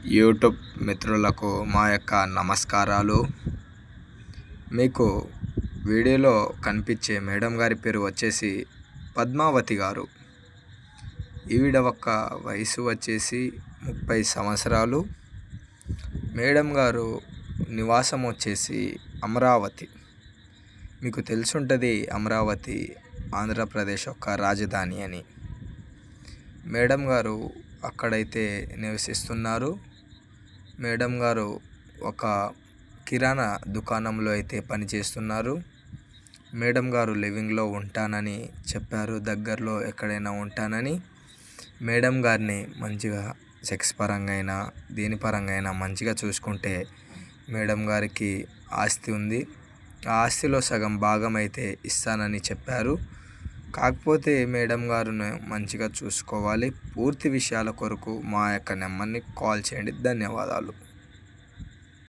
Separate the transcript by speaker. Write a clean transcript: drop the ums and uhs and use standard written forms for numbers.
Speaker 1: YouTube మిత్రులకు మా యొక్క నమస్కారాలు. మీకు వీడియోలో కనిపించే మేడం గారి పేరు వచ్చేసి పద్మావతి గారు. ఈవిడ ఒక వయసు వచ్చేసి 30 సంవత్సరాలు. మేడం గారు నివాసం వచ్చేసి అమరావతి. మీకు తెలుసుంటుంది అమరావతి ఆంధ్రప్రదేశ్ యొక్క రాజధాని అని. మేడం గారు అక్కడైతే నివసిస్తున్నారు. మేడం గారు ఒక కిరాణా దుకాణంలో అయితే పనిచేస్తున్నారు. మేడం గారు లివింగ్లో ఉంటానని చెప్పారు, దగ్గరలో ఎక్కడైనా ఉంటానని. మేడం గారిని మంచిగా సెక్స్ పరంగా అయినా దేని పరంగా అయినా మంచిగా చూసుకుంటే మేడం గారికి ఆస్తి ఉంది. ఆ ఆస్తిలో సగం భాగం అయితే ఇస్తానని చెప్పారు. కాకపోతే మేడం గారును మంచిగా చూసుకోవాలి. పూర్తి విషయాల కొరకు మా యొక్క నెంబర్ని కాల్ చేయండి. ధన్యవాదాలు.